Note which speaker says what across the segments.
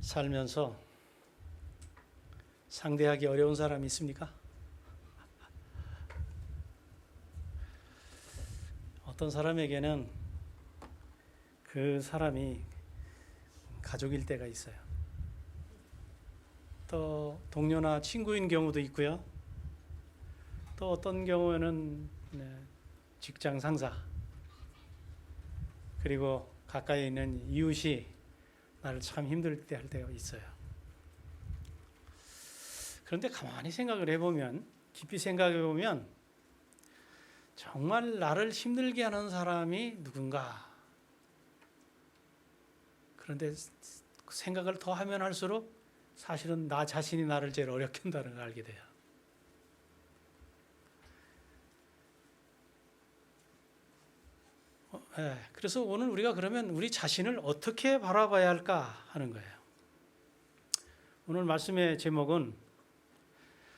Speaker 1: 살면서 상대하기 어려운 사람이 있습니까? 어떤 사람에게는 그 사람이 가족일 때가 있어요. 또 동료나 친구인 경우도 있고요. 또 어떤 경우에는 직장 상사, 그리고 가까이 있는 이웃이 나를 참 힘들 때 할 때가 있어요. 그런데 가만히 생각을 해보면, 깊이 생각해 보면 정말 나를 힘들게 하는 사람이 누군가. 그런데 생각을 더 하면 할수록 사실은 나 자신이 나를 제일 어렵게 한다는 걸 알게 돼요. 그래서 오늘 우리가 그러면 우리 자신을 어떻게 바라봐야 할까 하는 거예요. 오늘 말씀의 제목은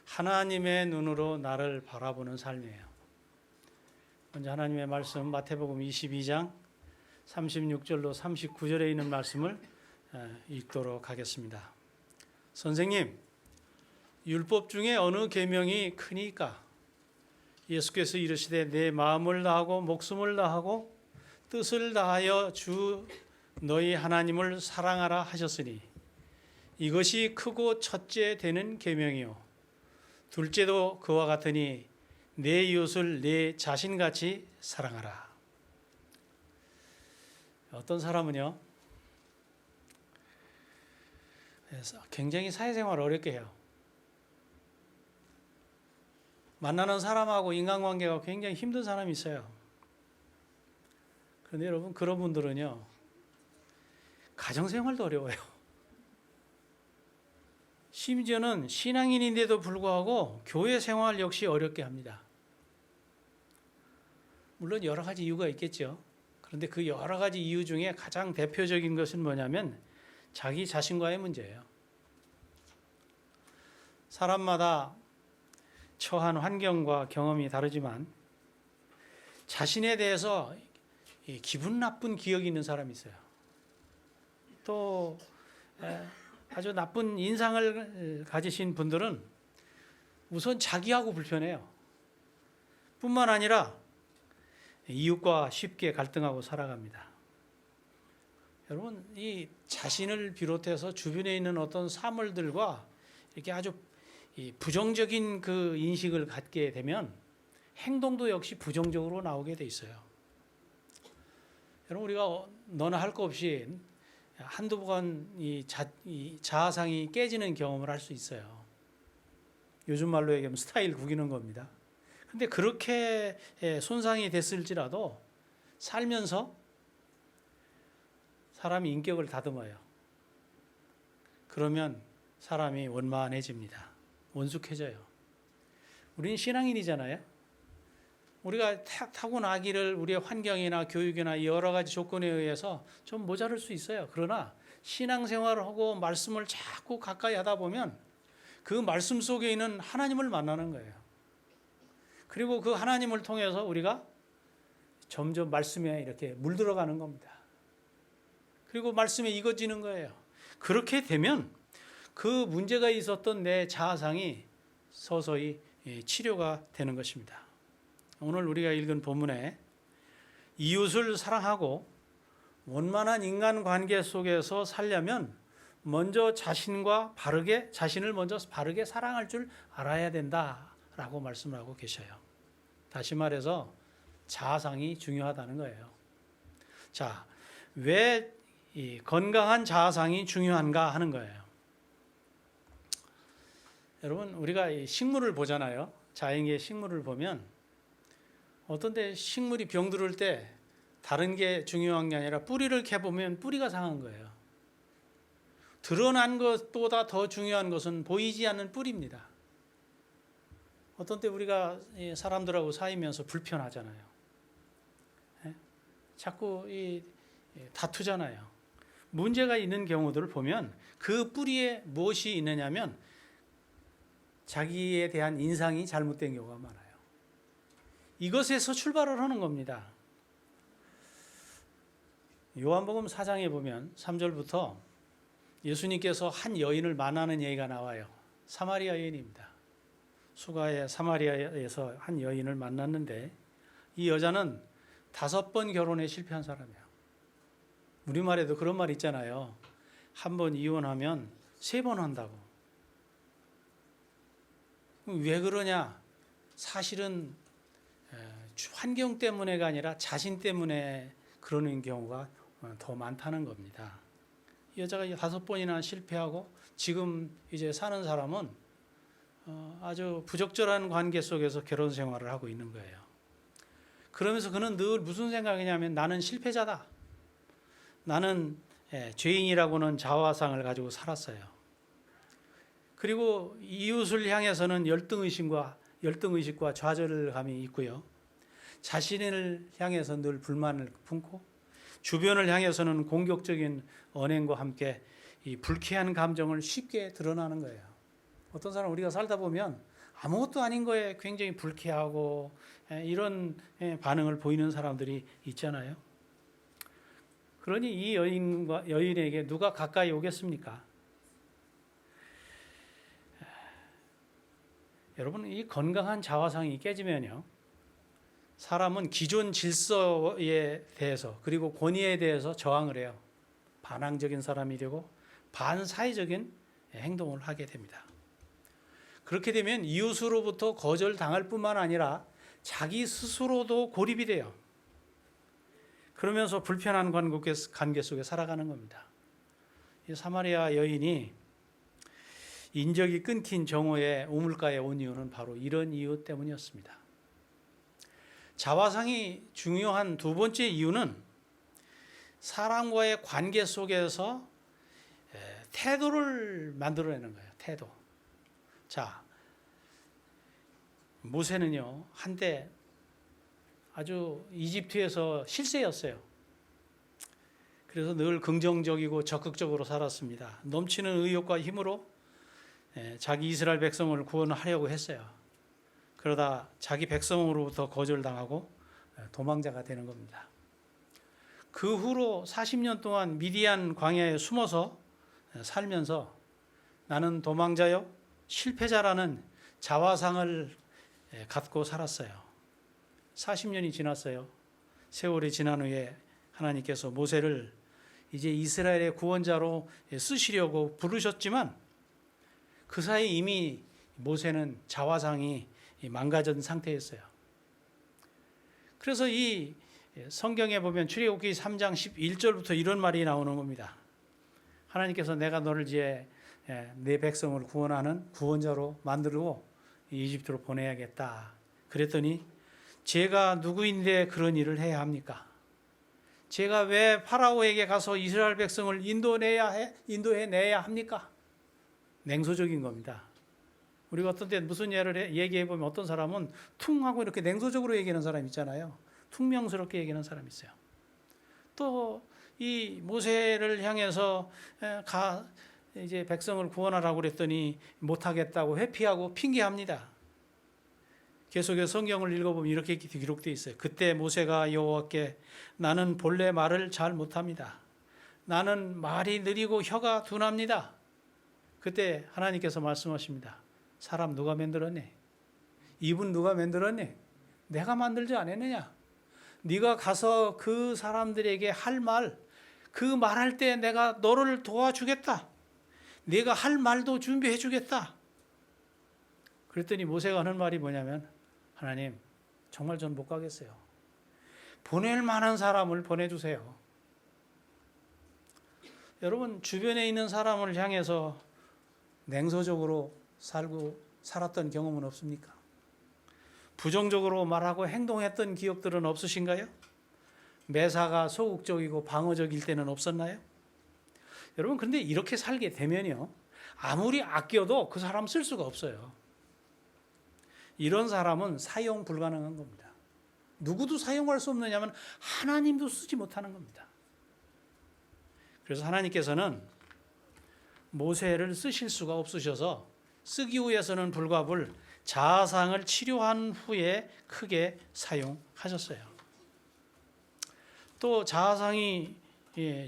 Speaker 1: 하나님의 눈으로 나를 바라보는 삶이에요. 먼저 하나님의 말씀 마태복음 22장 36절로 39절에 있는 말씀을 읽도록 하겠습니다. 선생님, 율법 중에 어느 계명이 크니까? 예수께서 이르시되 내 마음을 다하고 목숨을 다하고 뜻을 다하여 주 너희 하나님을 사랑하라 하셨으니 이것이 크고 첫째 되는 계명이요 둘째도 그와 같으니 내 이웃을 내 자신같이 사랑하라. 어떤 사람은요, 굉장히 사회생활을 어렵게 해요. 만나는 사람하고 인간관계가 굉장히 힘든 사람이 있어요. 그런데 여러분, 그런 분들은요, 가정생활도 어려워요. 심지어는 신앙인인데도 불구하고 교회 생활 역시 어렵게 합니다. 물론 여러 가지 이유가 있겠죠. 그런데 그 여러 가지 이유 중에 가장 대표적인 것은 뭐냐면 자기 자신과의 문제예요. 사람마다 처한 환경과 경험이 다르지만 자신에 대해서 기분 나쁜 기억이 있는 사람이 있어요. 또 아주 나쁜 인상을 가지신 분들은 우선 자기하고 불편해요. 뿐만 아니라 이웃과 쉽게 갈등하고 살아갑니다. 여러분, 이 자신을 비롯해서 주변에 있는 어떤 사물들과 이렇게 아주 부정적인 그 인식을 갖게 되면 행동도 역시 부정적으로 나오게 돼 있어요. 여러분, 우리가 너나 할 거 없이 한두 번 이 자아상이 깨지는 경험을 할 수 있어요. 요즘 말로 얘기하면 스타일 구기는 겁니다. 근데 그렇게 손상이 됐을지라도 살면서 사람이 인격을 다듬어요. 그러면 사람이 원만해집니다. 원숙해져요. 우리는 신앙인이잖아요. 우리가 타고나기를 우리의 환경이나 교육이나 여러 가지 조건에 의해서 좀 모자랄 수 있어요. 그러나 신앙생활을 하고 말씀을 자꾸 가까이 하다 보면 그 말씀 속에 있는 하나님을 만나는 거예요. 그리고 그 하나님을 통해서 우리가 점점 말씀에 이렇게 물들어가는 겁니다. 그리고 말씀에 익어지는 거예요. 그렇게 되면 그 문제가 있었던 내 자아상이 서서히 치료가 되는 것입니다. 오늘 우리가 읽은 본문에 이웃을 사랑하고 원만한 인간관계 속에서 살려면 먼저 자신을 먼저 바르게 사랑할 줄 알아야 된다라고 말씀을 하고 계셔요. 다시 말해서 자아상이 중요하다는 거예요. 자, 왜 이 건강한 자아상이 중요한가 하는 거예요. 여러분, 우리가 이 식물을 보잖아요. 자연계의 식물을 보면 어떤 데 식물이 병들을 때 다른 게 중요한 게 아니라 뿌리를 캐보면 뿌리가 상한 거예요. 드러난 것보다 더 중요한 것은 보이지 않는 뿌리입니다. 어떤 때 우리가 사람들하고 사이면서 불편하잖아요. 자꾸 다투잖아요. 문제가 있는 경우들을 보면 그 뿌리에 무엇이 있느냐면 자기에 대한 인상이 잘못된 경우가 많아요. 이것에서 출발을 하는 겁니다. 요한복음 4장에 보면 3절부터 예수님께서 한 여인을 만나는 얘기가 나와요. 사마리아 여인입니다. 수가의 사마리아에서 한 여인을 만났는데 이 여자는 5번 결혼에 실패한 사람이에요. 우리말에도 그런 말 있잖아요. 한 번 이혼하면 3번 한다고. 왜 그러냐? 사실은 환경 때문에가 아니라 자신 때문에 그러는 경우가 더 많다는 겁니다. 이 여자가 5번이나 실패하고 지금 이제 사는 사람은 아주 부적절한 관계 속에서 결혼 생활을 하고 있는 거예요. 그러면서 그는 늘 무슨 생각이냐면 나는 실패자다. 나는 죄인이라고는 자화상을 가지고 살았어요. 그리고 이웃을 향해서는 열등의식과 좌절감이 있고요. 자신을 향해서 늘 불만을 품고 주변을 향해서는 공격적인 언행과 함께 이 불쾌한 감정을 쉽게 드러나는 거예요. 어떤 사람 우리가 살다 보면 아무것도 아닌 거에 굉장히 불쾌하고 이런 반응을 보이는 사람들이 있잖아요. 그러니 이 여인에게 누가 가까이 오겠습니까? 여러분, 이 건강한 자화상이 깨지면요, 사람은 기존 질서에 대해서 그리고 권위에 대해서 저항을 해요. 반항적인 사람이 되고 반사회적인 행동을 하게 됩니다. 그렇게 되면 이웃으로부터 거절당할 뿐만 아니라 자기 스스로도 고립이 돼요. 그러면서 불편한 관계 속에 살아가는 겁니다. 이 사마리아 여인이 인적이 끊긴 정오에 우물가에 온 이유는 바로 이런 이유 때문이었습니다. 자화상이 중요한 2번째 이유는 사람과의 관계 속에서 태도를 만들어내는 거예요. 태도. 자, 모세는요, 한때 아주 이집트에서 실세였어요. 그래서 늘 긍정적이고 적극적으로 살았습니다. 넘치는 의욕과 힘으로 자기 이스라엘 백성을 구원하려고 했어요. 그러다 자기 백성으로부터 거절당하고 도망자가 되는 겁니다. 그 후로 40년 동안 미디안 광야에 숨어서 살면서 나는 도망자요, 실패자라는 자화상을 갖고 살았어요. 40년이 지났어요. 세월이 지난 후에 하나님께서 모세를 이제 이스라엘의 구원자로 쓰시려고 부르셨지만 그 사이 이미 모세는 자화상이 망가진 상태였어요. 그래서 이 성경에 보면 출애굽기 3장 11절부터 이런 말이 나오는 겁니다. 하나님께서 내가 너를 이제 내 백성을 구원하는 구원자로 만들고 이집트로 보내야겠다. 그랬더니 제가 누구인데 그런 일을 해야 합니까? 제가 왜 파라오에게 가서 이스라엘 백성을 인도해내야 합니까? 냉소적인 겁니다. 우리가 어떤 때 무슨 예를 얘기해 보면 어떤 사람은 퉁 하고 이렇게 냉소적으로 얘기하는 사람 있잖아요. 퉁명스럽게 얘기하는 사람 있어요. 또 이 모세를 향해서 이제 백성을 구원하라고 그랬더니 못하겠다고 회피하고 핑계합니다. 계속해서 성경을 읽어보면 이렇게 기록되어 있어요. 그때 모세가 여호와께 나는 본래 말을 잘 못합니다. 나는 말이 느리고 혀가 둔합니다. 그때 하나님께서 말씀하십니다. 사람 누가 만들었니? 입은 누가 만들었니? 내가 만들지 않았느냐? 네가 가서 그 사람들에게 할 말, 그 말할 때 내가 너를 도와주겠다. 네가 할 말도 준비해 주겠다. 그랬더니 모세가 하는 말이 뭐냐면 하나님, 정말 전 못 가겠어요. 보낼 만한 사람을 보내주세요. 여러분, 주변에 있는 사람을 향해서 냉소적으로 살았던 경험은 없습니까? 부정적으로 말하고 행동했던 기억들은 없으신가요? 매사가 소극적이고 방어적일 때는 없었나요? 여러분, 그런데 이렇게 살게 되면요, 아무리 아껴도 그 사람 쓸 수가 없어요. 이런 사람은 사용 불가능한 겁니다. 누구도 사용할 수 없느냐면 하나님도 쓰지 못하는 겁니다. 그래서 하나님께서는 모세를 쓰실 수가 없으셔서 쓰기 위해서는 불가불 자아상을 치료한 후에 크게 사용하셨어요. 또 자아상이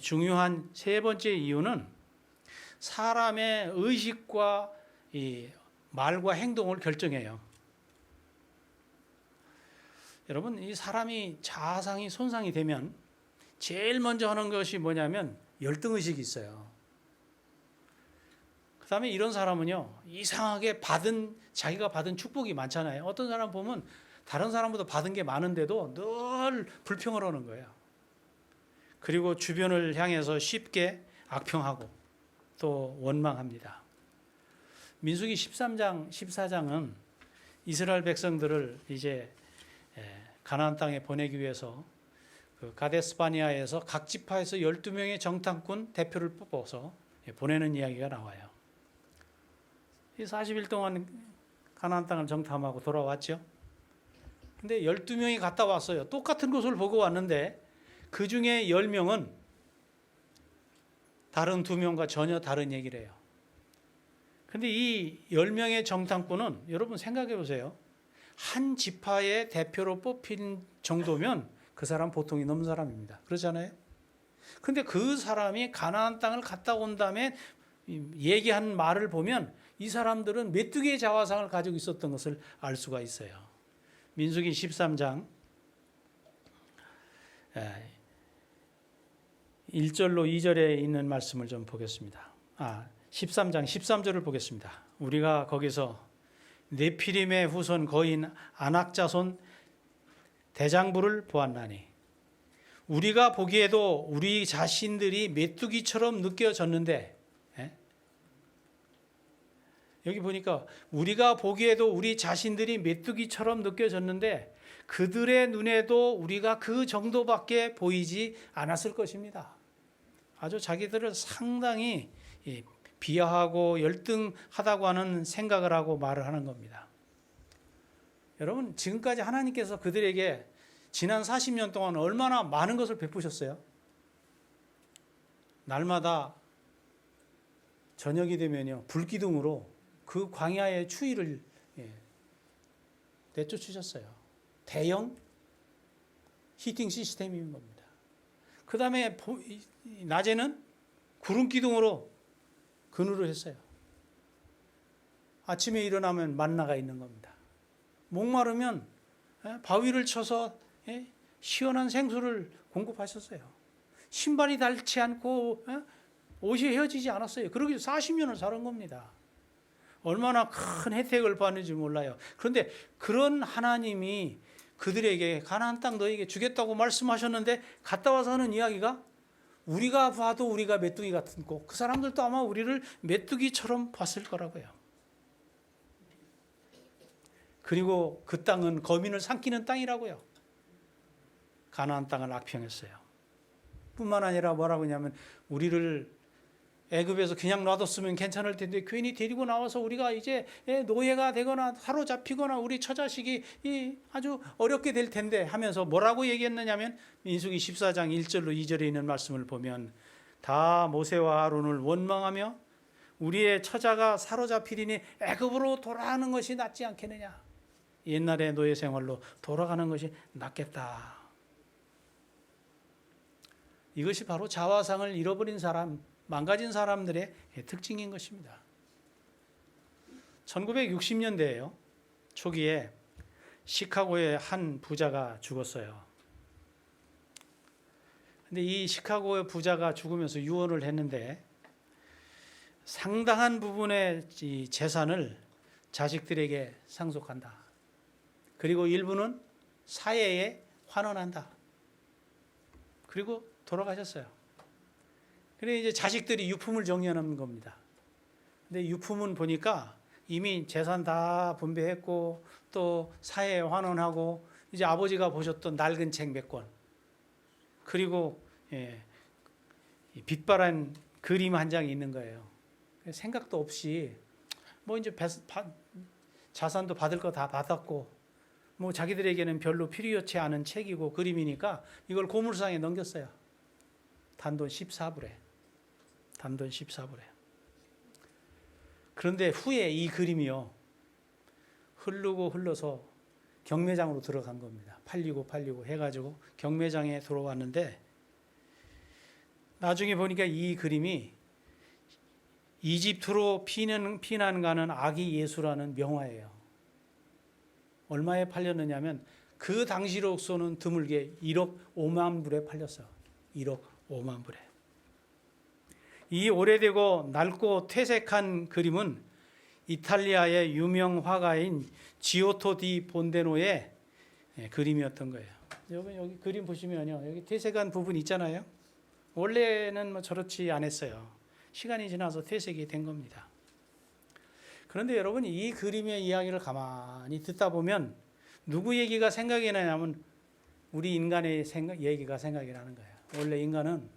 Speaker 1: 중요한 3번째 이유는 사람의 의식과 이 말과 행동을 결정해요. 여러분, 이 사람이 자아상이 손상이 되면 제일 먼저 하는 것이 뭐냐면 열등의식이 있어요. 그 다음에 이런 사람은요, 이상하게 자기가 받은 축복이 많잖아요. 어떤 사람 보면 다른 사람보다 받은 게 많은데도 늘 불평을 하는 거예요. 그리고 주변을 향해서 쉽게 악평하고 또 원망합니다. 민수기 13장, 14장은 이스라엘 백성들을 이제 가나안 땅에 보내기 위해서 그 가데스바니아에서 각 지파에서 12명의 정탐꾼 대표를 뽑아서 보내는 이야기가 나와요. 40일 동안 가나안 땅을 정탐하고 돌아왔죠. 근데 12명이 갔다 왔어요. 똑같은 곳을 보고 왔는데 그 중에 10명은 다른 2명과 전혀 다른 얘기를 해요. 근데 이 10명의 정탐꾼은 여러분 생각해 보세요. 한 지파의 대표로 뽑힌 정도면 그 사람 보통이 넘는 사람입니다. 그렇잖아요? 근데 그 사람이 가나안 땅을 갔다 온 다음에 얘기한 말을 보면 이 사람들은 메뚜기의 자화상을 가지고 있었던 것을 알 수가 있어요. 민수기 13장 1절로 2절에 있는 말씀을 좀 보겠습니다. 13장 13절을 보겠습니다. 우리가 거기서 네피림의 후손 거인 아낙 자손 대장부를 보았나니 우리가 보기에도 우리 자신들이 메뚜기처럼 느껴졌는데, 여기 보니까 우리가 보기에도 우리 자신들이 메뚜기처럼 느껴졌는데 그들의 눈에도 우리가 그 정도밖에 보이지 않았을 것입니다. 아주 자기들을 상당히 비하하고 열등하다고 하는 생각을 하고 말을 하는 겁니다. 여러분, 지금까지 하나님께서 그들에게 지난 40년 동안 얼마나 많은 것을 베푸셨어요? 날마다 저녁이 되면요, 불기둥으로 그 광야의 추위를 내쫓으셨어요. 대형 히팅 시스템인 겁니다. 그 다음에 낮에는 구름 기둥으로 그늘을 했어요. 아침에 일어나면 만나가 있는 겁니다. 목마르면 바위를 쳐서 시원한 생수를 공급하셨어요. 신발이 닳지 않고 옷이 헤어지지 않았어요. 그러기 40년을 살은 겁니다. 얼마나 큰 혜택을 받는지 몰라요. 그런데 그런 하나님이 그들에게 가나안 땅 너에게 주겠다고 말씀하셨는데 갔다 와서 하는 이야기가 우리가 봐도 우리가 메뚜기 같은 거, 그 사람들도 아마 우리를 메뚜기처럼 봤을 거라고요. 그리고 그 땅은 거민을 삼키는 땅이라고요. 가나안 땅을 악평했어요. 뿐만 아니라 뭐라고 하냐면 우리를 애굽에서 그냥 놔뒀으면 괜찮을 텐데 괜히 데리고 나와서 우리가 이제 노예가 되거나 사로잡히거나 우리 처자식이 아주 어렵게 될 텐데 하면서 뭐라고 얘기했느냐면 민수기 14장 1절로 2절에 있는 말씀을 보면 다 모세와 아론을 원망하며 우리의 처자가 사로잡히리니 애굽으로 돌아가는 것이 낫지 않겠느냐. 옛날의 노예 생활로 돌아가는 것이 낫겠다. 이것이 바로 자화상을 잃어버린 사람, 망가진 사람들의 특징인 것입니다. 1960년대에요. 초기에 시카고의 한 부자가 죽었어요. 근데 이 시카고의 부자가 죽으면서 유언을 했는데 상당한 부분의 이 재산을 자식들에게 상속한다. 그리고 일부는 사회에 환원한다. 그리고 돌아가셨어요. 그래 이제 자식들이 유품을 정리하는 겁니다. 근데 유품은 보니까 이미 재산 다 분배했고 또 사회에 환원하고 이제 아버지가 보셨던 낡은 책 몇 권, 그리고 빛바랜 그림 한 장이 있는 거예요. 생각도 없이 뭐 이제 자산도 받을 거 다 받았고 뭐 자기들에게는 별로 필요치 않은 책이고 그림이니까 이걸 고물상에 넘겼어요. 단돈 14불에. 단돈 14불에. 그런데 후에 이 그림이요, 흐르고 흘러서 경매장으로 들어간 겁니다. 팔리고 해가지고 경매장에 들어왔는데 나중에 보니까 이 그림이 이집트로 피난 가는 아기 예수라는 명화예요. 얼마에 팔렸느냐면 그 당시로서는 드물게 1억 5만 불에 팔렸어요. 1억 5만 불에. 이 오래되고 낡고 퇴색한 그림은 이탈리아의 유명 화가인 지오토 디 본데노의 그림이었던 거예요. 여기 그림 보시면요, 여기 퇴색한 부분 있잖아요. 원래는 뭐 저렇지 않았어요. 시간이 지나서 퇴색이 된 겁니다. 그런데 여러분, 이 그림의 이야기를 가만히 듣다 보면 누구 얘기가 생각이 나냐면 우리 인간의 얘기가 생각이 나는 거예요. 원래 인간은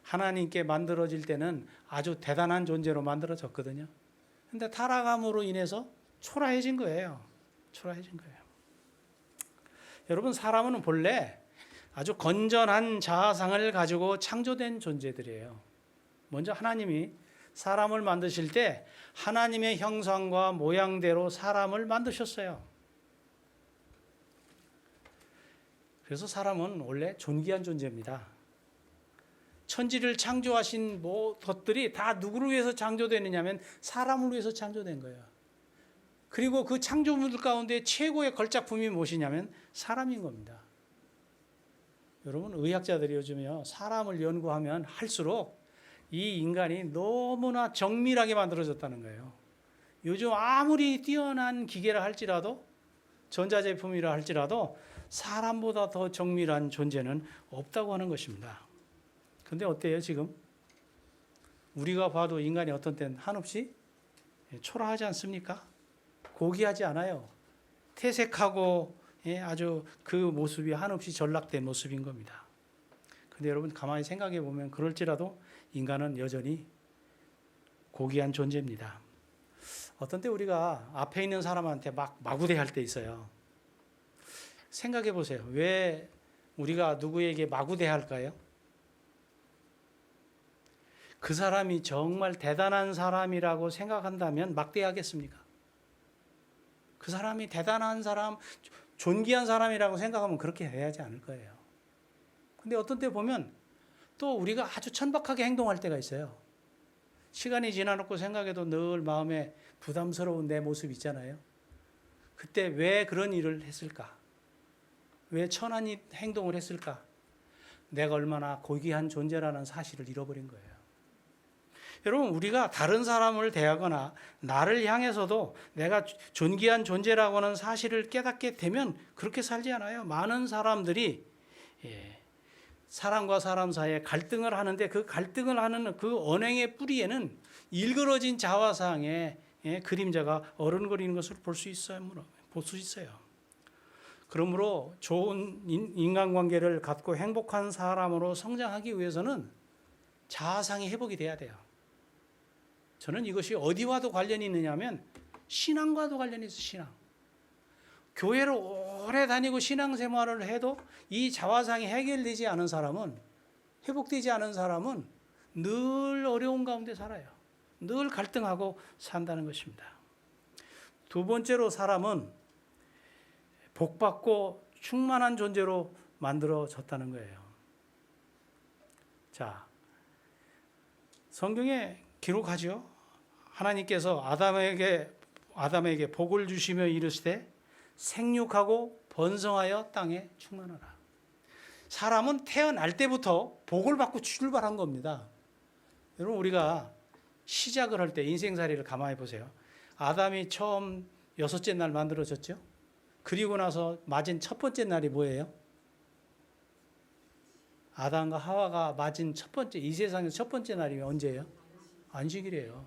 Speaker 1: 하나님께 만들어질 때는 아주 대단한 존재로 만들어졌거든요. 근데 타락함으로 인해서 초라해진 거예요. 초라해진 거예요. 여러분, 사람은 본래 아주 건전한 자아상을 가지고 창조된 존재들이에요. 먼저 하나님이 사람을 만드실 때 하나님의 형상과 모양대로 사람을 만드셨어요. 그래서 사람은 원래 존귀한 존재입니다. 천지를 창조하신 것들이 다 누구를 위해서 창조되느냐면 사람을 위해서 창조된 거예요. 그리고 그 창조물들 가운데 최고의 걸작품이 무엇이냐면 사람인 겁니다. 여러분, 의학자들이 요즘에요, 사람을 연구하면 할수록 이 인간이 너무나 정밀하게 만들어졌다는 거예요. 요즘 아무리 뛰어난 기계라 할지라도, 전자제품이라 할지라도 사람보다 더 정밀한 존재는 없다고 하는 것입니다. 근데 어때요, 지금? 우리가 봐도 인간이 어떤 때는 한없이 초라하지 않습니까? 고귀하지 않아요. 퇴색하고 아주 그 모습이 한없이 전락된 모습인 겁니다. 근데 여러분, 가만히 생각해 보면 그럴지라도 인간은 여전히 고귀한 존재입니다. 어떤 때 우리가 앞에 있는 사람한테 막 마구대할 때 있어요. 생각해 보세요. 왜 우리가 누구에게 마구대할까요? 그 사람이 정말 대단한 사람이라고 생각한다면 막대하겠습니까? 그 사람이 대단한 사람, 존귀한 사람이라고 생각하면 그렇게 해야지 않을 거예요. 근데 어떤 때 보면 또 우리가 아주 천박하게 행동할 때가 있어요. 시간이 지나놓고 생각해도 늘 마음에 부담스러운 내 모습 있잖아요. 그때 왜 그런 일을 했을까? 왜 천한 행동을 했을까? 내가 얼마나 고귀한 존재라는 사실을 잃어버린 거예요. 여러분, 우리가 다른 사람을 대하거나 나를 향해서도 내가 존귀한 존재라고 하는 사실을 깨닫게 되면 그렇게 살지 않아요. 많은 사람들이 사람과 사람 사이에 갈등을 하는데 그 갈등을 하는 그 언행의 뿌리에는 일그러진 자화상의 그림자가 어른거리는 것을 볼 수 있어요. 그러므로 좋은 인간관계를 갖고 행복한 사람으로 성장하기 위해서는 자아상이 회복이 돼야 돼요. 저는 이것이 어디와도 관련이 있느냐면 신앙과도 관련이 있어요. 신앙. 교회를 오래 다니고 신앙생활을 해도 이 자화상이 해결되지 않은 사람은, 회복되지 않은 사람은 늘 어려운 가운데 살아요. 늘 갈등하고 산다는 것입니다. 두 번째로, 사람은 복받고 충만한 존재로 만들어졌다는 거예요. 자, 성경에 기록하죠. 하나님께서 아담에게 복을 주시며 이르시되 생육하고 번성하여 땅에 충만하라. 사람은 태어날 때부터 복을 받고 출발한 겁니다. 여러분, 우리가 시작을 할 때 인생살이를 가만히 보세요. 아담이 처음 6째 날 만들어졌죠. 그리고 나서 맞은 첫 번째 날이 뭐예요? 아담과 하와가 맞은 첫 번째, 이 세상에서 첫 번째 날이 언제예요? 안식일이에요.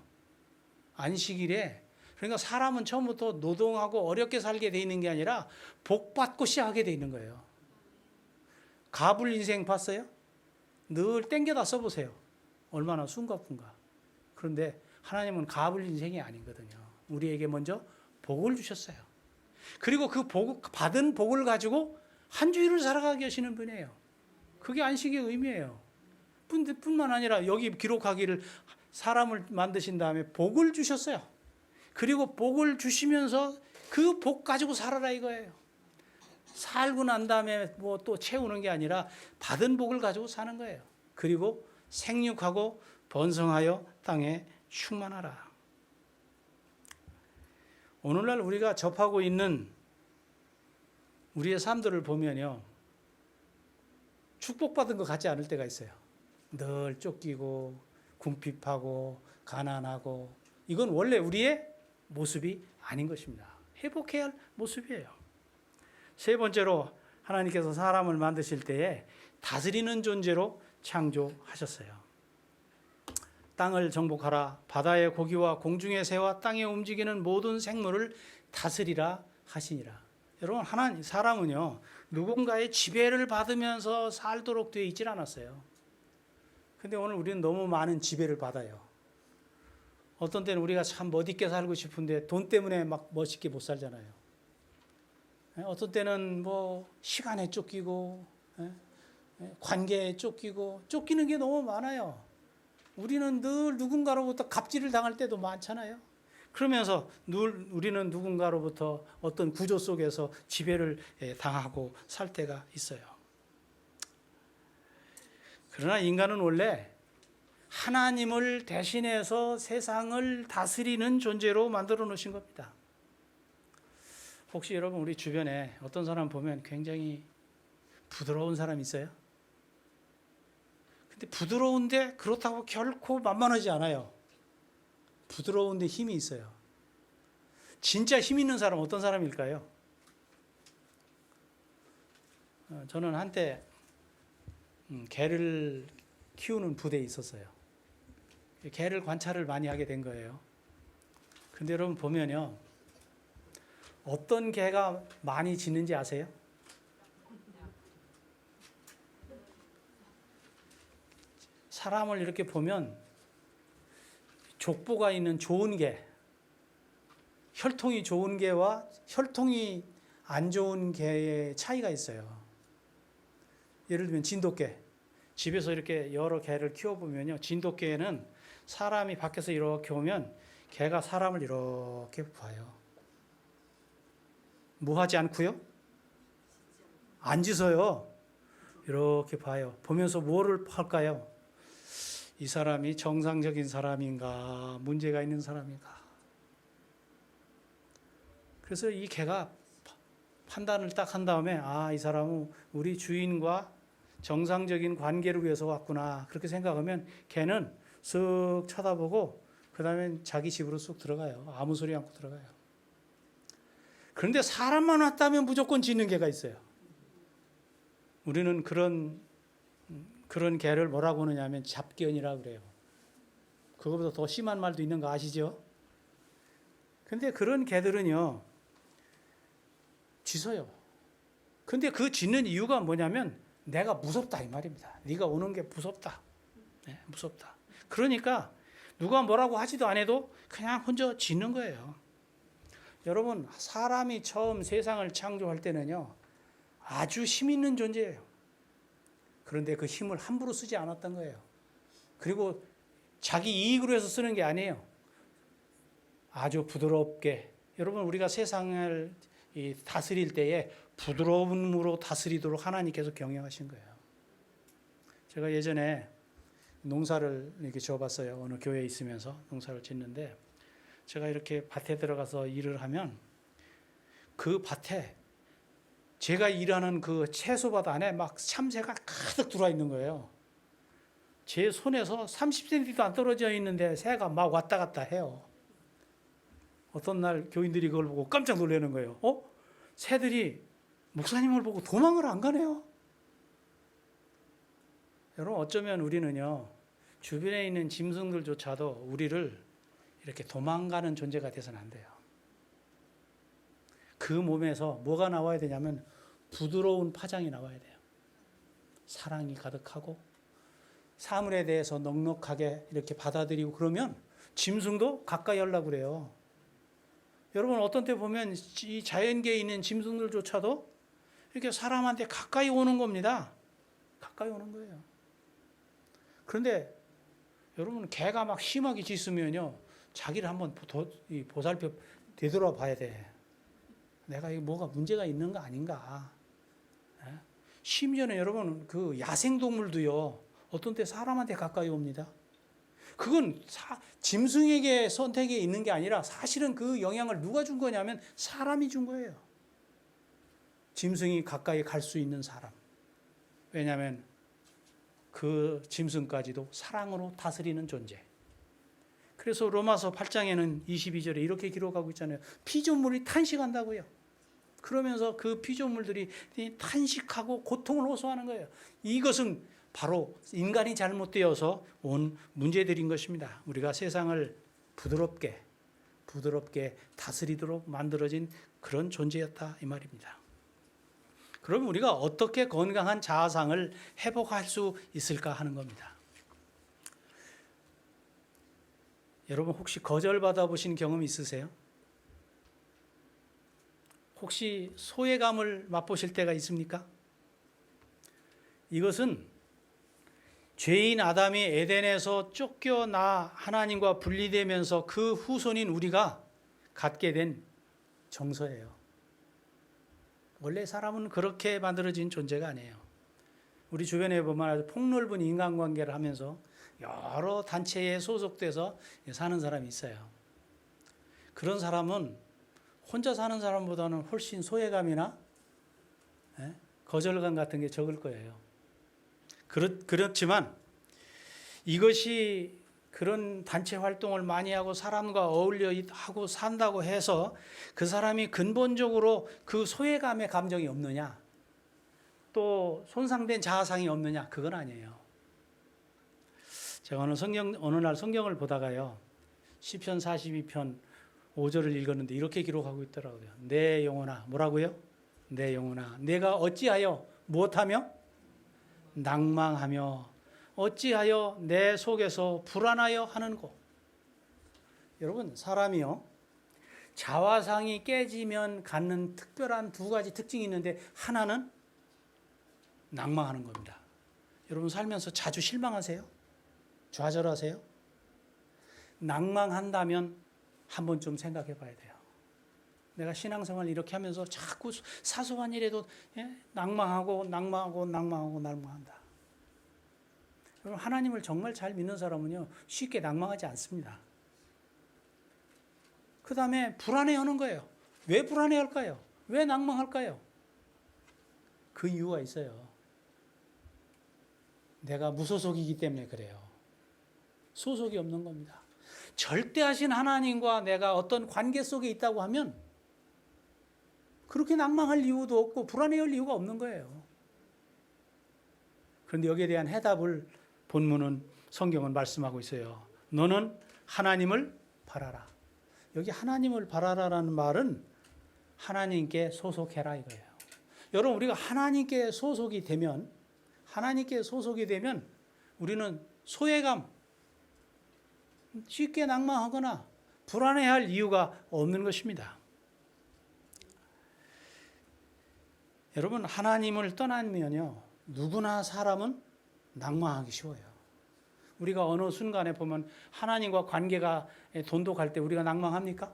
Speaker 1: 안식일에, 그러니까 사람은 처음부터 노동하고 어렵게 살게 돼 있는 게 아니라 복받고 시작하게 돼 있는 거예요. 가불 인생 봤어요? 늘 땡겨다 써보세요. 얼마나 숨가쁜가. 그런데 하나님은 가불 인생이 아니거든요. 우리에게 먼저 복을 주셨어요. 그리고 그 받은 복을 가지고 한 주일을 살아가게 하시는 분이에요. 그게 안식의 의미예요. 뿐만 아니라 여기 기록하기를 사람을 만드신 다음에 복을 주셨어요. 그리고 복을 주시면서 그 복 가지고 살아라 이거예요. 살고 난 다음에 뭐 또 채우는 게 아니라 받은 복을 가지고 사는 거예요. 그리고 생육하고 번성하여 땅에 충만하라. 오늘날 우리가 접하고 있는 우리의 삶들을 보면요, 축복받은 것 같지 않을 때가 있어요. 늘 쫓기고 궁핍하고 가난하고, 이건 원래 우리의 모습이 아닌 것입니다. 회복해야 할 모습이에요. 세 번째로, 하나님께서 사람을 만드실 때에 다스리는 존재로 창조하셨어요. 땅을 정복하라. 바다의 고기와 공중의 새와 땅에 움직이는 모든 생물을 다스리라 하시니라. 여러분, 사람은요, 누군가의 지배를 받으면서 살도록 되어 있질 않았어요. 근데 오늘 우리는 너무 많은 지배를 받아요. 어떤 때는 우리가 참 멋있게 살고 싶은데 돈 때문에 막 멋있게 못 살잖아요. 어떤 때는 뭐 시간에 쫓기고, 관계에 쫓기고, 쫓기는 게 너무 많아요. 우리는 늘 누군가로부터 갑질을 당할 때도 많잖아요. 그러면서 늘 우리는 누군가로부터 어떤 구조 속에서 지배를 당하고 살 때가 있어요. 그러나 인간은 원래 하나님을 대신해서 세상을 다스리는 존재로 만들어 놓으신 겁니다. 혹시 여러분 우리 주변에 어떤 사람 보면 굉장히 부드러운 사람 있어요? 근데 부드러운데 그렇다고 결코 만만하지 않아요. 부드러운데 힘이 있어요. 진짜 힘 있는 사람 어떤 사람일까요? 저는 한때 개를 키우는 부대에 있었어요. 개를 관찰을 많이 하게 된 거예요. 근데 여러분 보면요, 어떤 개가 많이 짖는지 아세요? 사람을 이렇게 보면 족보가 있는 좋은 개, 혈통이 좋은 개와 혈통이 안 좋은 개의 차이가 있어요. 예를 들면 진돗개. 집에서 이렇게 여러 개를 키워보면요, 진돗개는 사람이 밖에서 이렇게 오면 개가 사람을 이렇게 봐요. 뭐 하지 않고요? 안 짖어요. 이렇게 봐요. 보면서 뭐를 할까요? 이 사람이 정상적인 사람인가, 문제가 있는 사람인가. 그래서 이 개가 판단을 딱 한 다음에, 아, 이 사람은 우리 주인과 정상적인 관계를 위해서 왔구나, 그렇게 생각하면 개는 쓱 쳐다보고 그 다음에 자기 집으로 쑥 들어가요. 아무 소리 않고 들어가요. 그런데 사람만 왔다면 무조건 짖는 개가 있어요. 우리는 그런 개를 뭐라고 하느냐면 잡견이라고 그래요. 그거보다 더 심한 말도 있는 거 아시죠? 근데 그런 개들은요, 짖어요. 근데 그 짖는 이유가 뭐냐면 내가 무섭다 이 말입니다. 네가 오는 게 무섭다. 네, 무섭다. 그러니까 누가 뭐라고 하지도 않아도 그냥 혼자 짖는 거예요. 여러분, 사람이 처음 세상을 창조할 때는요, 아주 힘 있는 존재예요. 그런데 그 힘을 함부로 쓰지 않았던 거예요. 그리고 자기 이익으로 해서 쓰는 게 아니에요. 아주 부드럽게. 여러분, 우리가 세상을 다스릴 때에 부드러움으로 다스리도록 하나님께서 경영하신 거예요. 제가 예전에 농사를 이렇게 지어봤어요. 어느 교회에 있으면서 농사를 짓는데, 제가 이렇게 밭에 들어가서 일을 하면 그 밭에 제가 일하는 그 채소밭 안에 막 참새가 가득 들어와 있는 거예요. 제 손에서 30cm도 안 떨어져 있는데 새가 막 왔다 갔다 해요. 어떤 날 교인들이 그걸 보고 깜짝 놀라는 거예요. 새들이 목사님을 보고 도망을 안 가네요. 여러분, 어쩌면 우리는요, 주변에 있는 짐승들조차도 우리를 이렇게 도망가는 존재가 돼서는 안 돼요. 그 몸에서 뭐가 나와야 되냐면 부드러운 파장이 나와야 돼요. 사랑이 가득하고 사물에 대해서 넉넉하게 이렇게 받아들이고, 그러면 짐승도 가까이 하려고 그래요. 여러분, 어떤 때 보면 이 자연계에 있는 짐승들조차도 이렇게 사람한테 가까이 오는 겁니다. 가까이 오는 거예요. 그런데 여러분, 개가 막 심하게 짖으면요, 자기를 한번 보살펴 되돌아봐야 돼. 내가 이게 뭐가 문제가 있는 거 아닌가. 심지어는 여러분, 그 야생동물도요, 어떤 때 사람한테 가까이 옵니다. 그건 짐승에게 선택이 있는 게 아니라 사실은 그 영향을 누가 준 거냐면 사람이 준 거예요. 짐승이 가까이 갈 수 있는 사람. 왜냐하면 그 짐승까지도 사랑으로 다스리는 존재. 그래서 로마서 8장에는 22절에 이렇게 기록하고 있잖아요. 피조물이 탄식한다고요. 그러면서 그 피조물들이 탄식하고 고통을 호소하는 거예요. 이것은 바로 인간이 잘못되어서 온 문제들인 것입니다. 우리가 세상을 부드럽게 다스리도록 만들어진 그런 존재였다 이 말입니다. 그럼 우리가 어떻게 건강한 자아상을 회복할 수 있을까 하는 겁니다. 여러분 혹시 거절받아 보신 경험 있으세요? 혹시 소외감을 맛보실 때가 있습니까? 이것은 죄인 아담이 에덴에서 쫓겨나 하나님과 분리되면서 그 후손인 우리가 갖게 된 정서예요. 원래 사람은 그렇게 만들어진 존재가 아니에요. 우리 주변에 보면 아주 폭넓은 인간관계를 하면서 여러 단체에 소속돼서 사는 사람이 있어요. 그런 사람은 혼자 사는 사람보다는 훨씬 소외감이나 거절감 같은 게 적을 거예요. 그렇지만 이것이 그런 단체 활동을 많이 하고 사람과 어울려 하고 산다고 해서 그 사람이 근본적으로 그 소외감의 감정이 없느냐, 또 손상된 자아상이 없느냐, 그건 아니에요. 제가 어느 날 성경을 보다가요, 시편 42편 5절을 읽었는데 이렇게 기록하고 있더라고요. 내 영혼아, 뭐라고요? 내 영혼아, 내가 어찌하여 무엇하며 낭망하며 어찌하여 내 속에서 불안하여 하는고. 여러분, 사람이요, 자화상이 깨지면 갖는 특별한 두 가지 특징이 있는데 하나는 낭망하는 겁니다. 여러분 살면서 자주 실망하세요? 좌절하세요? 낭망한다면 한 번쯤 생각해 봐야 돼요. 내가 신앙생활 이렇게 하면서 자꾸 사소한 일에도 낭망한다. 여러분, 하나님을 정말 잘 믿는 사람은요, 쉽게 낭망하지 않습니다. 그 다음에 불안해하는 거예요. 왜 불안해할까요? 왜 낭망할까요? 그 이유가 있어요. 내가 무소속이기 때문에 그래요. 소속이 없는 겁니다. 절대하신 하나님과 내가 어떤 관계 속에 있다고 하면 그렇게 낭망할 이유도 없고 불안해할 이유가 없는 거예요. 그런데 여기에 대한 해답을 본문은, 성경은 말씀하고 있어요. 너는 하나님을 바라라. 여기 하나님을 바라라라는 말은 하나님께 소속해라 이거예요. 여러분, 우리가 하나님께 소속이 되면 우리는 소외감, 쉽게 낭망하거나 불안해할 이유가 없는 것입니다. 여러분, 하나님을 떠나면요, 누구나 사람은 낭망하기 쉬워요. 우리가 어느 순간에 보면 하나님과 관계가 돈독할 때 우리가 낭망합니까?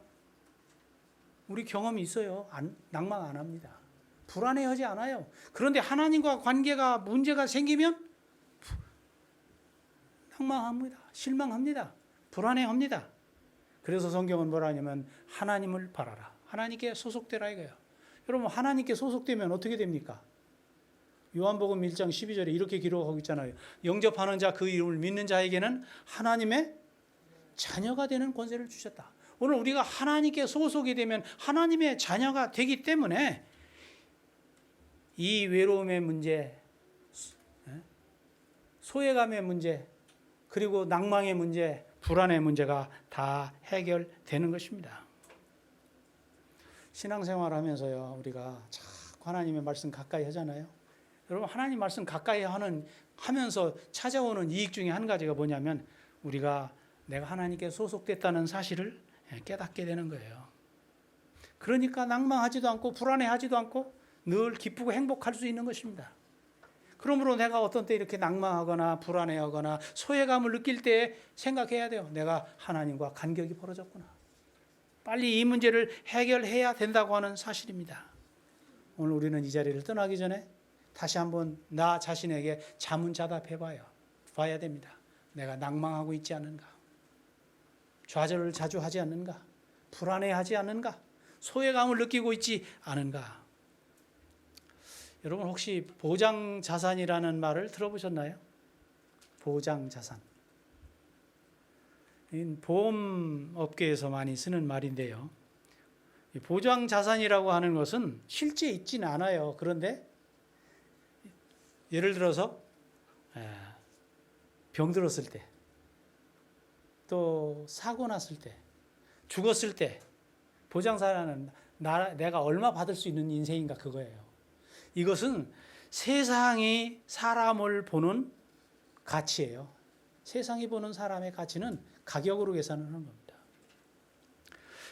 Speaker 1: 우리 경험이 있어요. 낭망 안 합니다. 불안해하지 않아요. 그런데 하나님과 관계가 문제가 생기면 낭망합니다. 실망합니다. 불안해합니다. 그래서 성경은 뭐라 하냐면 하나님을 바라라. 하나님께 소속되라 이거예요. 여러분, 하나님께 소속되면 어떻게 됩니까? 요한복음 1장 12절에 이렇게 기록하고 있잖아요. 영접하는 자, 그 이름을 믿는 자에게는 하나님의 자녀가 되는 권세를 주셨다. 오늘 우리가 하나님께 소속이 되면 하나님의 자녀가 되기 때문에 이 외로움의 문제, 소외감의 문제, 그리고 낭망의 문제, 불안의 문제가 다 해결되는 것입니다. 신앙생활 하면서요, 우리가 자꾸 하나님의 말씀 가까이 하잖아요. 여러분, 하나님 말씀 가까이 하면서 찾아오는 이익 중에 한 가지가 뭐냐면 우리가 내가 하나님께 소속됐다는 사실을 깨닫게 되는 거예요. 그러니까 낭망하지도 않고 불안해하지도 않고 늘 기쁘고 행복할 수 있는 것입니다. 그러므로 내가 어떤 때 이렇게 낭망하거나 불안해하거나 소외감을 느낄 때 생각해야 돼요. 내가 하나님과 간격이 벌어졌구나. 빨리 이 문제를 해결해야 된다고 하는 사실입니다. 오늘 우리는 이 자리를 떠나기 전에 다시 한번 나 자신에게 자문자답해 봐야 됩니다. 내가 낭망하고 있지 않은가? 좌절을 자주 하지 않는가? 불안해하지 않는가? 소외감을 느끼고 있지 않은가? 여러분 혹시 보장자산이라는 말을 들어보셨나요? 보장자산. 보험업계에서 많이 쓰는 말인데요. 보장자산이라고 하는 것은 실제 있지는 않아요. 그런데 예를 들어서 병들었을 때, 또 사고 났을 때, 죽었을 때 보장자산은 내가 얼마 받을 수 있는 인생인가 그거예요. 이것은 세상이 사람을 보는 가치예요. 세상이 보는 사람의 가치는 가격으로 계산을 하는 겁니다.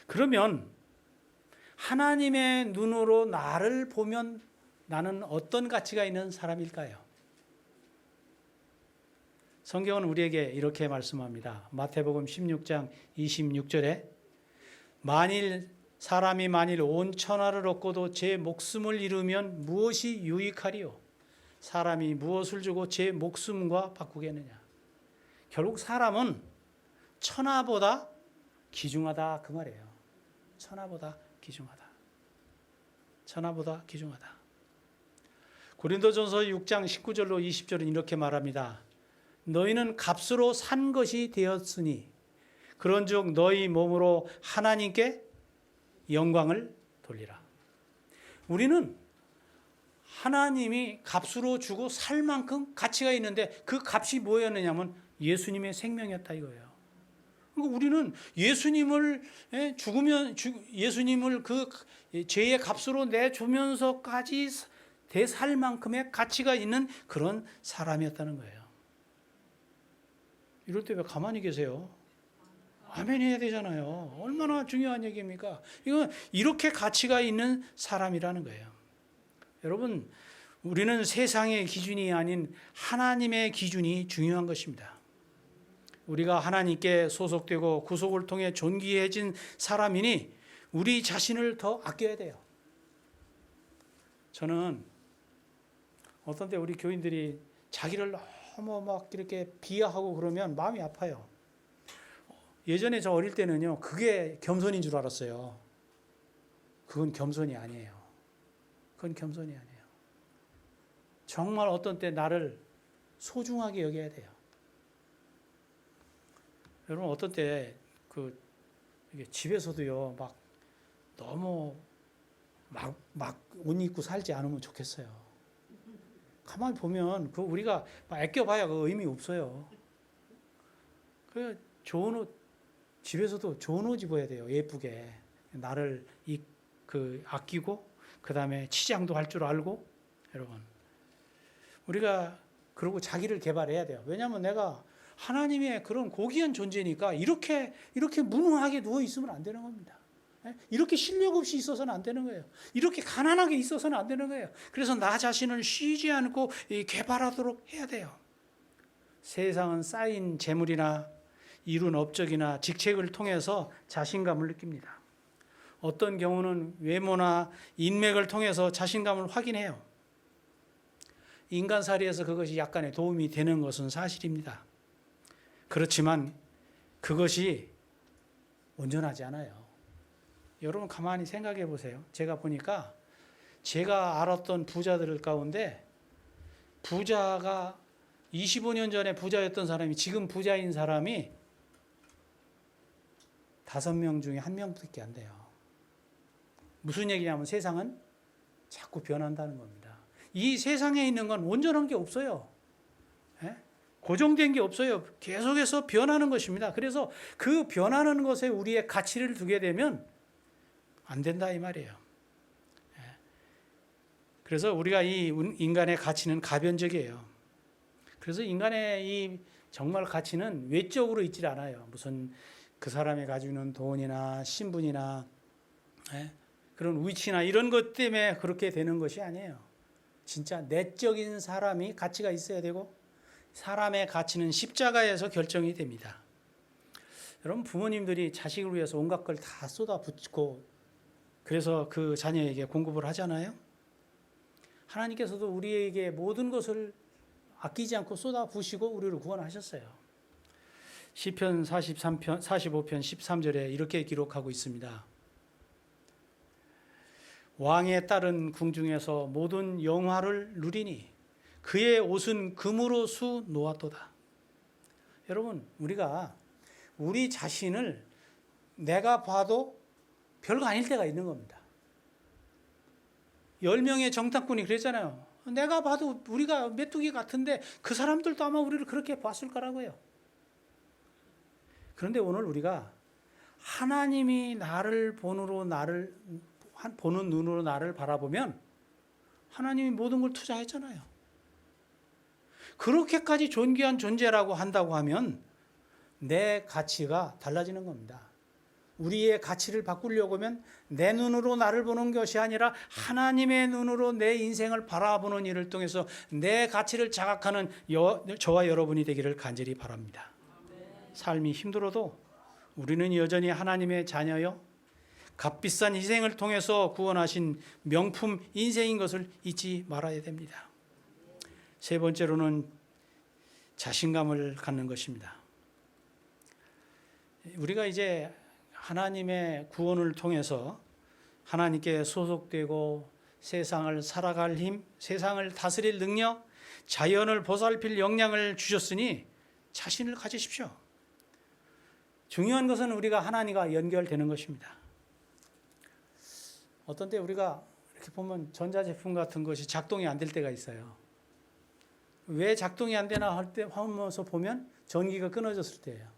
Speaker 1: 그러면 하나님의 눈으로 나를 보면 나는 어떤 가치가 있는 사람일까요? 성경은 우리에게 이렇게 말씀합니다. 마태복음 16장 26절에 사람이 만일 온 천하를 얻고도 제 목숨을 잃으면 무엇이 유익하리요? 사람이 무엇을 주고 제 목숨과 바꾸겠느냐? 결국 사람은 천하보다 귀중하다 그 말이에요. 천하보다 귀중하다. 천하보다 귀중하다. 고린도전서 6장 19절로 20절은 이렇게 말합니다. 너희는 값으로 산 것이 되었으니 그런즉 너희 몸으로 하나님께 영광을 돌리라. 우리는 하나님이 값으로 주고 살 만큼 가치가 있는데 그 값이 뭐였느냐면 예수님의 생명이었다 이거예요. 그러니까 우리는 예수님을 예수님을 그 죄의 값으로 내주면서까지 대살 만큼의 가치가 있는 그런 사람이었다는 거예요. 이럴 때 왜 가만히 계세요? 아멘 해야 되잖아요. 얼마나 중요한 얘기입니까? 이건 이렇게 가치가 있는 사람이라는 거예요. 여러분, 우리는 세상의 기준이 아닌 하나님의 기준이 중요한 것입니다. 우리가 하나님께 소속되고 구속을 통해 존귀해진 사람이니 우리 자신을 더 아껴야 돼요. 저는 어떤 때 우리 교인들이 자기를 너무 막 이렇게 비하하고 그러면 마음이 아파요. 예전에 저 어릴 때는요, 그게 겸손인 줄 알았어요. 그건 겸손이 아니에요. 그건 겸손이 아니에요. 정말 어떤 때 나를 소중하게 여겨야 돼요. 여러분 어떤 때 이게 집에서도요, 막 너무 막 옷 입고 살지 않으면 좋겠어요. 가만히 보면 우리가 막 아껴봐야 그 의미 없어요. 그 좋은 옷 집에서도 좋은 옷 입어야 돼요. 예쁘게 나를 아끼고 그 다음에 치장도 할 줄 알고 여러분 우리가 그러고 자기를 개발해야 돼요. 왜냐하면 내가 하나님의 그런 고귀한 존재니까 이렇게 무능하게 누워 있으면 안 되는 겁니다. 이렇게 실력 없이 있어서는 안 되는 거예요. 이렇게 가난하게 있어서는 안 되는 거예요. 그래서 나 자신을 쉬지 않고 개발하도록 해야 돼요. 세상은 쌓인 재물이나 이룬 업적이나 직책을 통해서 자신감을 느낍니다. 어떤 경우는 외모나 인맥을 통해서 자신감을 확인해요. 인간살이에서 그것이 약간의 도움이 되는 것은 사실입니다. 그렇지만 그것이 온전하지 않아요. 여러분 가만히 생각해 보세요. 제가 보니까 제가 알았던 부자들 가운데 부자가 25년 전에 부자였던 사람이 지금 부자인 사람이 5명 중에 1명밖에 안 돼요. 무슨 얘기냐면 세상은 자꾸 변한다는 겁니다. 이 세상에 있는 건 온전한 게 없어요. 고정된 게 없어요. 계속해서 변하는 것입니다. 그래서 그 변하는 것에 우리의 가치를 두게 되면 안 된다 이 말이에요. 그래서 우리가 이 인간의 가치는 가변적이에요. 그래서 인간의 이 정말 가치는 외적으로 있질 않아요. 무슨 그 사람이 가지고 있는 돈이나 신분이나 그런 위치나 이런 것 때문에 그렇게 되는 것이 아니에요. 진짜 내적인 사람이 가치가 있어야 되고 사람의 가치는 십자가에서 결정이 됩니다. 여러분 부모님들이 자식을 위해서 온갖 걸 다 쏟아붓고 그래서 그 자녀에게 공급을 하잖아요. 하나님께서도 우리에게 모든 것을 아끼지 않고 쏟아부으시고 우리를 구원하셨어요. 시편 45편 13절에 이렇게 기록하고 있습니다. 왕의 딸은 궁중에서 모든 영화를 누리니 그의 옷은 금으로 수 놓았도다. 여러분, 우리가 우리 자신을 내가 봐도 별거 아닐 때가 있는 겁니다. 10명의 정탐꾼이 그랬잖아요. 내가 봐도 우리가 메뚜기 같은데 그 사람들도 아마 우리를 그렇게 봤을 거라고요. 그런데 오늘 우리가 하나님이 나를 보는 눈으로 나를 바라보면 하나님이 모든 걸 투자했잖아요. 그렇게까지 존귀한 존재라고 한다고 하면 내 가치가 달라지는 겁니다. 우리의 가치를 바꾸려고 하면 내 눈으로 나를 보는 것이 아니라 하나님의 눈으로 내 인생을 바라보는 일을 통해서 내 가치를 자각하는 저와 여러분이 되기를 간절히 바랍니다. 삶이 힘들어도 우리는 여전히 하나님의 자녀요, 값비싼 희생을 통해서 구원하신 명품 인생인 것을 잊지 말아야 됩니다. 세 번째로는 자신감을 갖는 것입니다. 우리가 이제 하나님의 구원을 통해서 하나님께 소속되고 세상을 살아갈 힘, 세상을 다스릴 능력, 자연을 보살필 역량을 주셨으니 자신을 가지십시오. 중요한 것은 우리가 하나님과 연결되는 것입니다. 어떤 때 우리가 이렇게 보면 전자제품 같은 것이 작동이 안 될 때가 있어요. 왜 작동이 안 되나 할 때 하면서 보면 전기가 끊어졌을 때예요.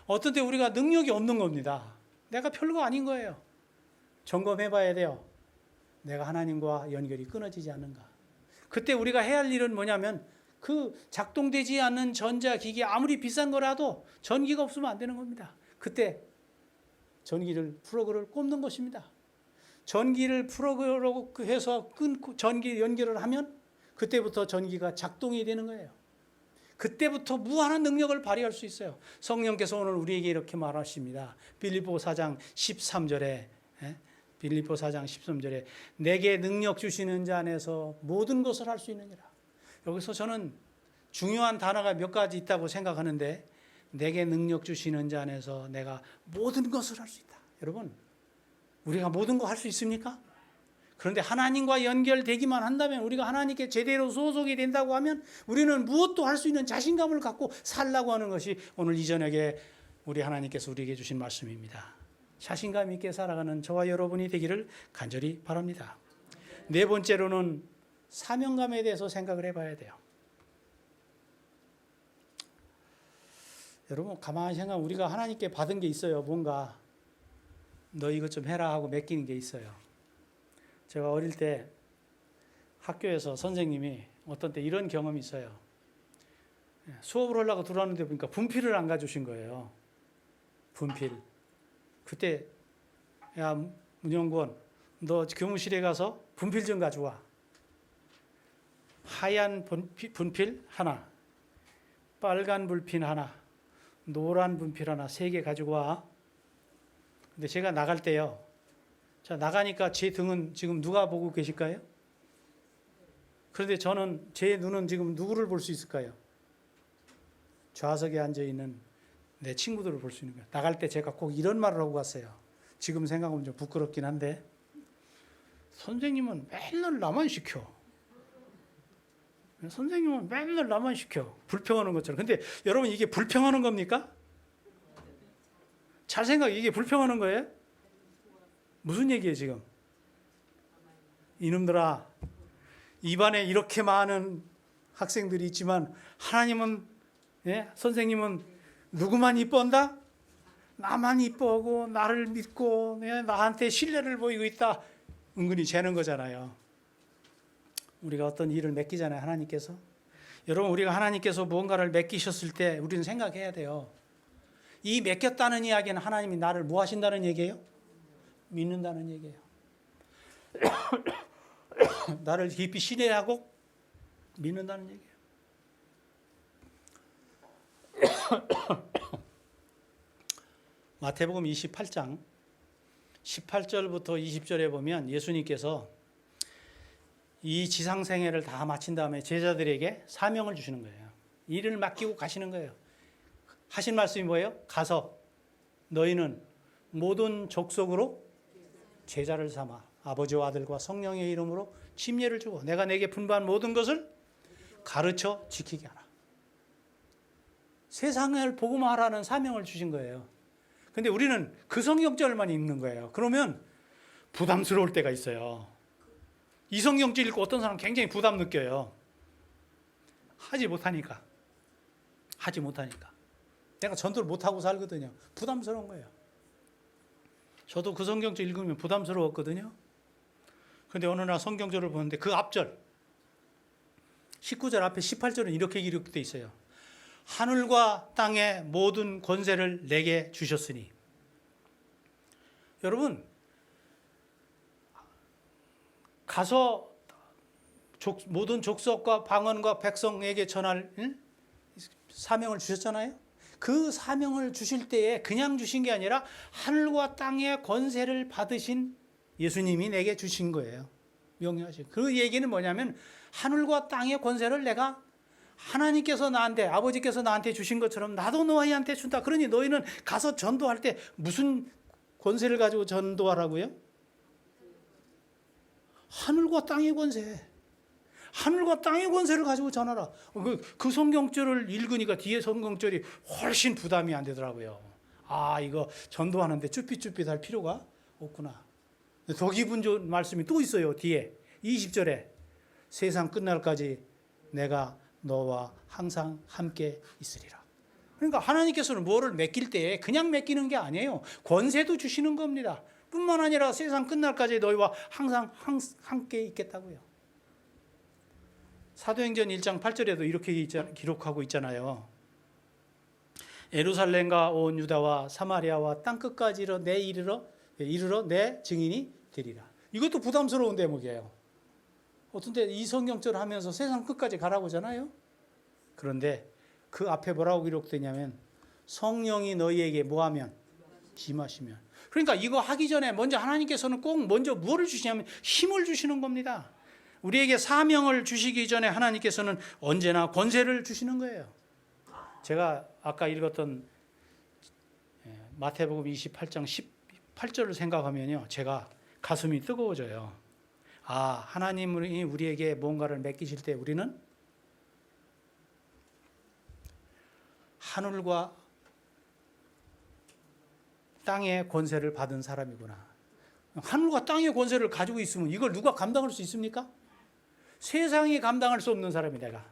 Speaker 1: 어떤 때 우리가 능력이 없는 겁니다. 내가 별거 아닌 거예요. 점검해 봐야 돼요. 내가 하나님과 연결이 끊어지지 않는가. 그때 우리가 해야 할 일은 뭐냐면 그 작동되지 않는 전자기기 아무리 비싼 거라도 전기가 없으면 안 되는 겁니다. 그때 전기를 플러그를 꼽는 것입니다. 전기를 플러그로 해서 끊고 전기 연결을 하면 그때부터 전기가 작동이 되는 거예요. 그때부터 무한한 능력을 발휘할 수 있어요. 성령께서 오늘 우리에게 이렇게 말하십니다. 빌립보 4장 13절에 빌립보 4장 13절에 내게 능력 주시는 자 안에서 모든 것을 할 수 있느니라. 여기서 저는 중요한 단어가 몇 가지 있다고 생각하는데 내게 능력 주시는 자 안에서 내가 모든 것을 할 수 있다. 여러분, 우리가 모든 거 할 수 있습니까? 그런데 하나님과 연결되기만 한다면, 우리가 하나님께 제대로 소속이 된다고 하면 우리는 무엇도 할 수 있는 자신감을 갖고 살라고 하는 것이 오늘 이 저녁에 우리 하나님께서 우리에게 주신 말씀입니다. 자신감 있게 살아가는 저와 여러분이 되기를 간절히 바랍니다. 네 번째로는 사명감에 대해서 생각을 해봐야 돼요. 여러분, 가만히 생각하면 우리가 하나님께 받은 게 있어요. 뭔가 너 이것 좀 해라 하고 맡기는 게 있어요. 제가 어릴 때 학교에서 선생님이 어떤 때 이런 경험이 있어요. 수업을 하려고 들어왔는데 보니까 분필을 안 가져오신 거예요. 분필. 그때 야 문영권, 너 교무실에 가서 분필 좀 가져와. 하얀 분필 하나, 빨간 분필 하나, 노란 분필 하나, 3개 가지고 와. 근데 제가 나갈 때요. 자, 나가니까 제 등은 지금 누가 보고 계실까요? 그런데 저는, 제 눈은 지금 누구를 볼 수 있을까요? 좌석에 앉아있는 내 친구들을 볼 수 있는 거예요. 나갈 때 제가 꼭 이런 말을 하고 갔어요. 지금 생각하면 좀 부끄럽긴 한데, 선생님은 맨날 나만 시켜. 선생님은 맨날 나만 시켜. 불평하는 것처럼. 근데 여러분, 이게 불평하는 겁니까? 잘 생각해. 이게 불평하는 거예요? 무슨 얘기예요 지금? 이놈들아, 입안에 이렇게 많은 학생들이 있지만 하나님은, 선생님은 누구만 이뻐한다? 나만 이뻐하고 나를 믿고 나한테 신뢰를 보이고 있다. 은근히 재는 거잖아요. 우리가 어떤 일을 맡기잖아요, 하나님께서. 여러분, 우리가 하나님께서 무언가를 맡기셨을 때 우리는 생각해야 돼요. 이 맡겼다는 이야기는 하나님이 나를 뭐 하신다는 얘기예요? 믿는다는 얘기예요. 나를 깊이 신뢰하고 믿는다는 얘기예요. 마태복음 28장 18절부터 20절에 보면 예수님께서 이 지상생애를 다 마친 다음에 제자들에게 사명을 주시는 거예요. 일을 맡기고 가시는 거예요. 하신 말씀이 뭐예요? 가서 너희는 모든 족속으로 제자를 삼아 아버지와 아들과 성령의 이름으로 침례를 주고 내가 내게 분부한 모든 것을 가르쳐 지키게 하라. 세상을 복음화하라는 사명을 주신 거예요. 근데 우리는 그 성경절만 읽는 거예요. 그러면 부담스러울 때가 있어요. 이 성경절 읽고 어떤 사람은 굉장히 부담 느껴요. 하지 못하니까. 내가 전도를 못하고 살거든요. 부담스러운 거예요. 저도 그 성경절 읽으면 부담스러웠거든요. 근데 어느 날 성경절을 보는데 그 앞절 19절 앞에 18절은 이렇게 기록되어 있어요. 하늘과 땅의 모든 권세를 내게 주셨으니. 여러분, 가서 모든 족속과 방언과 백성에게 전할 사명을 주셨잖아요. 그 사명을 주실 때에 그냥 주신 게 아니라 하늘과 땅의 권세를 받으신 예수님이 내게 주신 거예요. 명령하신. 그 얘기는 뭐냐면 하늘과 땅의 권세를 내가 하나님께서 나한테, 아버지께서 나한테 주신 것처럼 나도 너희한테 준다. 그러니 너희는 가서 전도할 때 무슨 권세를 가지고 전도하라고요? 하늘과 땅의 권세. 하늘과 땅의 권세를 가지고 전하라. 그 성경절을 읽으니까 뒤에 성경절이 훨씬 부담이 안 되더라고요. 아, 이거 전도하는데 쭈삣쭈삣할 필요가 없구나. 더 기분 좋은 말씀이 또 있어요. 뒤에 20절에 세상 끝날까지 내가 너와 항상 함께 있으리라. 그러니까 하나님께서는 뭐를 맡길 때 그냥 맡기는 게 아니에요. 권세도 주시는 겁니다. 뿐만 아니라 세상 끝날까지 너희와 항상 함께 있겠다고요. 사도행전 1장 8절에도 이렇게 기록하고 있잖아요. 예루살렘과 온 유다와 사마리아와 땅끝까지 이르러 내 증인이 되리라. 이것도 부담스러운 대목이에요. 어떤 때 이 성경절을 하면서 세상 끝까지 가라고 하잖아요. 그런데 그 앞에 뭐라고 기록되냐면 성령이 너희에게 뭐하면? 임하시면. 그러니까 이거 하기 전에 먼저 하나님께서는 꼭 먼저 무엇을 주시냐면 힘을 주시는 겁니다. 우리에게 사명을 주시기 전에 하나님께서는 언제나 권세를 주시는 거예요. 제가 아까 읽었던 마태복음 28장 18절을 생각하면요, 제가 가슴이 뜨거워져요. 아, 하나님이 우리에게 뭔가를 맡기실 때 우리는 하늘과 땅의 권세를 받은 사람이구나. 하늘과 땅의 권세를 가지고 있으면 이걸 누가 감당할 수 있습니까? 세상이 감당할 수 없는 사람이 내가.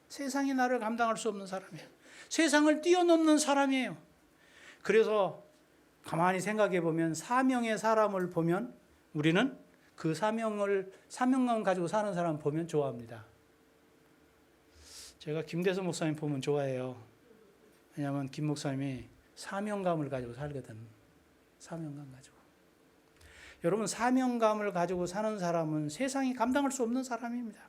Speaker 1: 세상이 나를 감당할 수 없는 사람이에요. 세상을 뛰어넘는 사람이에요. 그래서 가만히 생각해 보면 사명의 사람을 보면 우리는 그 사명감 가지고 사는 사람 보면 좋아합니다. 제가 김대성 목사님 보면 좋아해요. 왜냐하면 김 목사님이 사명감을 가지고 살거든. 사명감 가지고. 여러분, 사명감을 가지고 사는 사람은 세상이 감당할 수 없는 사람입니다.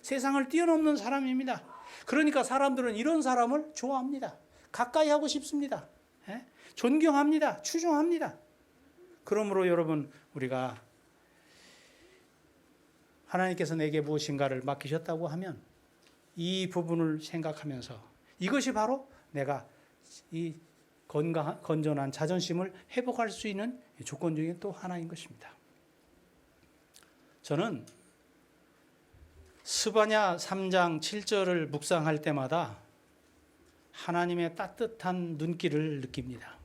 Speaker 1: 세상을 뛰어넘는 사람입니다. 그러니까 사람들은 이런 사람을 좋아합니다. 가까이 하고 싶습니다. 존경합니다. 추종합니다. 그러므로 여러분, 우리가 하나님께서 내게 무엇인가를 맡기셨다고 하면 이 부분을 생각하면서 이것이 바로 내가 이 건전한 자존심을 회복할 수 있는 조건 중에 또 하나인 것입니다. 저는 스바냐 3장 7절을 묵상할 때마다 하나님의 따뜻한 눈길을 느낍니다.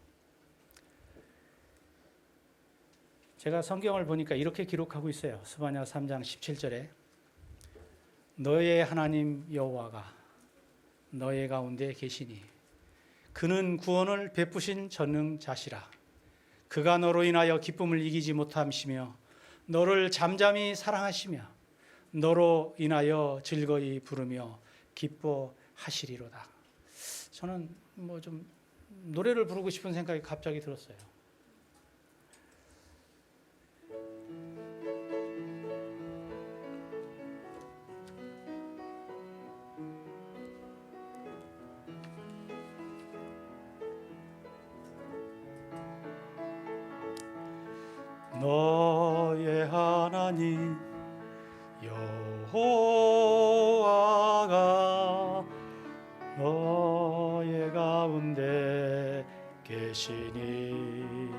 Speaker 1: 제가 성경을 보니까 이렇게 기록하고 있어요. 스바냐 3장 17절에 너의 하나님 여호와가 너의 가운데 계시니 그는 구원을 베푸신 전능자시라. 그가 너로 인하여 기쁨을 이기지 못함시며 너를 잠잠히 사랑하시며 너로 인하여 즐거이 부르며 기뻐하시리로다. 저는 좀 노래를 부르고 싶은 생각이 갑자기 들었어요. 너의 하나님 여호와가 너의 가운데 가운데 계시니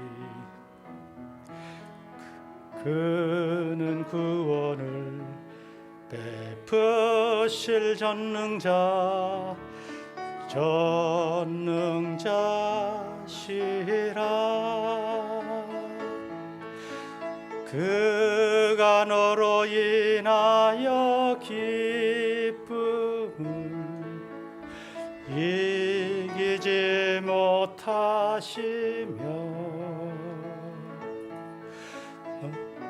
Speaker 1: 그는 구원을 베푸실 전능자시라. 그가 너로 인하여 기쁨을 이기지 못하시며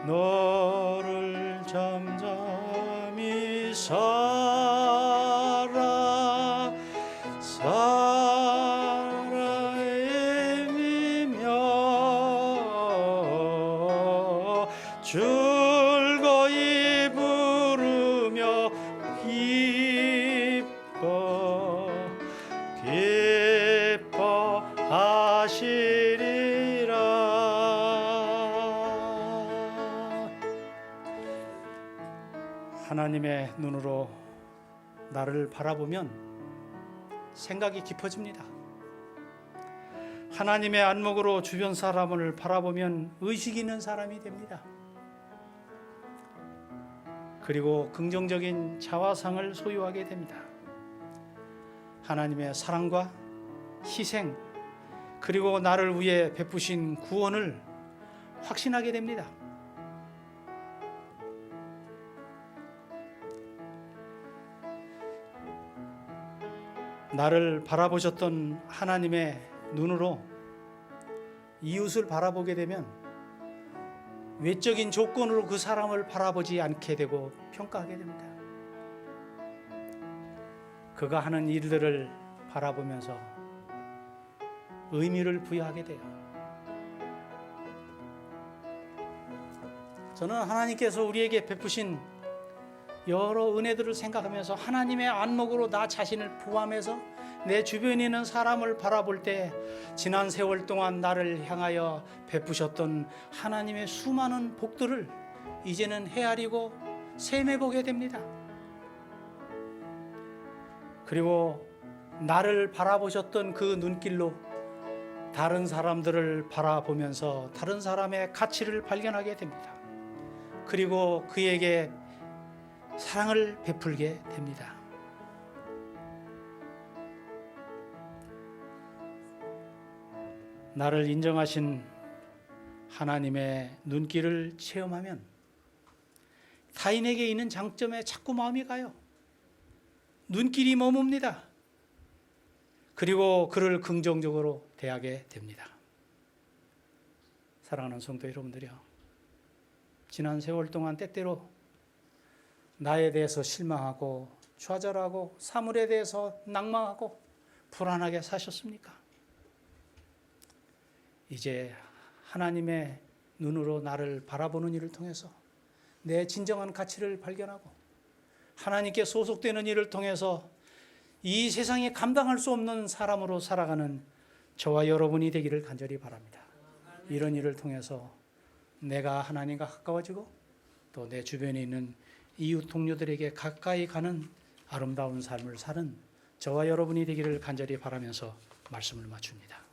Speaker 1: 너를 잠잠히 살아 즐거이 부르며 기뻐하시리라. 하나님의 눈으로 나를 바라보면 생각이 깊어집니다. 하나님의 안목으로 주변 사람을 바라보면 의식 있는 사람이 됩니다. 그리고 긍정적인 자화상을 소유하게 됩니다. 하나님의 사랑과 희생, 그리고 나를 위해 베푸신 구원을 확신하게 됩니다. 나를 바라보셨던 하나님의 눈으로 이웃을 바라보게 되면 외적인 조건으로 그 사람을 바라보지 않게 되고 평가하게 됩니다. 그가 하는 일들을 바라보면서 의미를 부여하게 돼요. 저는 하나님께서 우리에게 베푸신 여러 은혜들을 생각하면서 하나님의 안목으로 나 자신을 포함해서 내 주변에 있는 사람을 바라볼 때 지난 세월 동안 나를 향하여 베푸셨던 하나님의 수많은 복들을 이제는 헤아리고 셈해보게 됩니다. 그리고 나를 바라보셨던 그 눈길로 다른 사람들을 바라보면서 다른 사람의 가치를 발견하게 됩니다. 그리고 그에게 사랑을 베풀게 됩니다. 나를 인정하신 하나님의 눈길을 체험하면 타인에게 있는 장점에 자꾸 마음이 가요. 눈길이 머뭅니다. 그리고 그를 긍정적으로 대하게 됩니다. 사랑하는 성도 여러분들이요, 지난 세월 동안 때때로 나에 대해서 실망하고 좌절하고 사물에 대해서 낭망하고 불안하게 사셨습니까? 이제 하나님의 눈으로 나를 바라보는 일을 통해서 내 진정한 가치를 발견하고 하나님께 소속되는 일을 통해서 이 세상에 감당할 수 없는 사람으로 살아가는 저와 여러분이 되기를 간절히 바랍니다. 이런 일을 통해서 내가 하나님과 가까워지고 또 내 주변에 있는 이웃 동료들에게 가까이 가는 아름다운 삶을 사는 저와 여러분이 되기를 간절히 바라면서 말씀을 마칩니다.